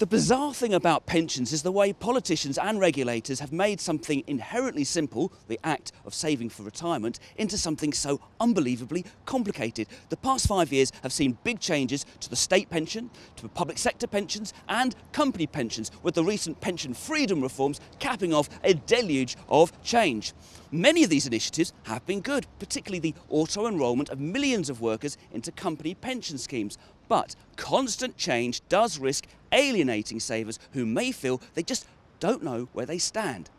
The bizarre thing about pensions is the way politicians and regulators have made something inherently simple, the act of saving for retirement, into something so unbelievably complicated. The past 5 years have seen big changes to the state pension, to public sector pensions and company pensions, with the recent pension freedom reforms capping off a deluge of change. Many of these initiatives have been good, particularly the auto-enrolment of millions of workers into company pension schemes. But constant change does risk alienating savers who may feel they just don't know where they stand.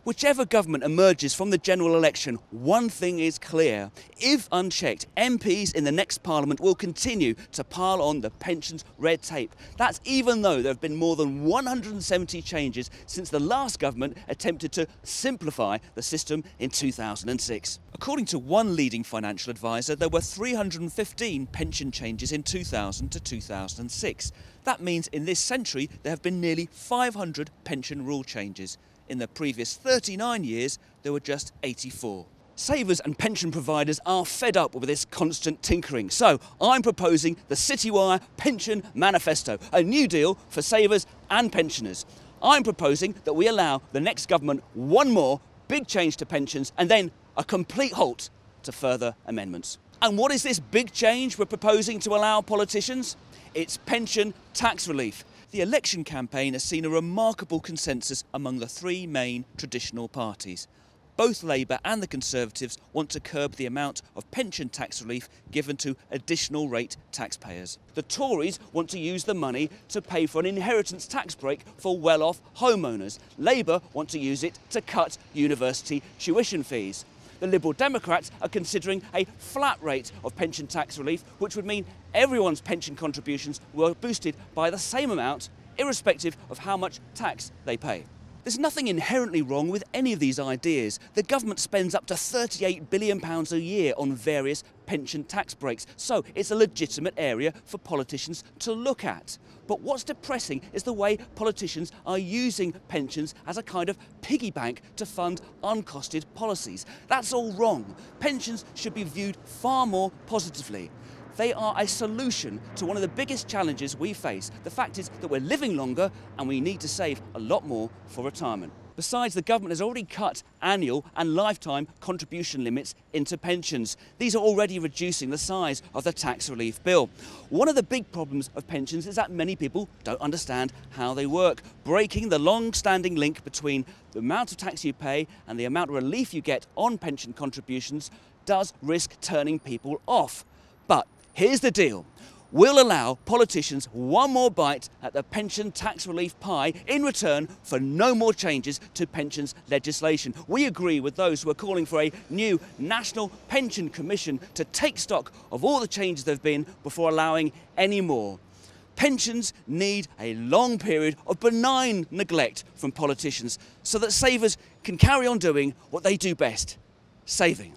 Whichever government emerges from the general election, one thing is clear. If unchecked, MPs in the next parliament will continue to pile on the pensions red tape. That's even though there have been more than 170 changes since the last government attempted to simplify the system in 2006. According to one leading financial advisor, there were 315 pension changes in 2000 to 2006. That means in this century there have been nearly 500 pension rule changes. In the previous 39 years, there were just 84. Savers and pension providers are fed up with this constant tinkering. So I'm proposing the Citywire Pension Manifesto, a new deal for savers and pensioners. I'm proposing that we allow the next government one more big change to pensions and then a complete halt to further amendments. And what is this big change we're proposing to allow politicians? It's pension tax relief. The election campaign has seen a remarkable consensus among the three main traditional parties. Both Labour and the Conservatives want to curb the amount of pension tax relief given to additional rate taxpayers. The Tories want to use the money to pay for an inheritance tax break for well-off homeowners. Labour want to use it to cut university tuition fees. The Liberal Democrats are considering a flat rate of pension tax relief, which would mean everyone's pension contributions were boosted by the same amount, irrespective of how much tax they pay. There's nothing inherently wrong with any of these ideas. The government spends up to £38 billion a year on various pension tax breaks, so it's a legitimate area for politicians to look at. But what's depressing is the way politicians are using pensions as a kind of piggy bank to fund uncosted policies. That's all wrong. Pensions should be viewed far more positively. They are a solution to one of the biggest challenges we face. The fact is that we're living longer and we need to save a lot more for retirement. Besides, the government has already cut annual and lifetime contribution limits into pensions. These are already reducing the size of the tax relief bill. One of the big problems of pensions is that many people don't understand how they work. Breaking the long-standing link between the amount of tax you pay and the amount of relief you get on pension contributions does risk turning people off. But here's the deal. We'll allow politicians one more bite at the pension tax relief pie in return for no more changes to pensions legislation. We agree with those who are calling for a new National Pension Commission to take stock of all the changes there have been before allowing any more. Pensions need a long period of benign neglect from politicians so that savers can carry on doing what they do best, saving.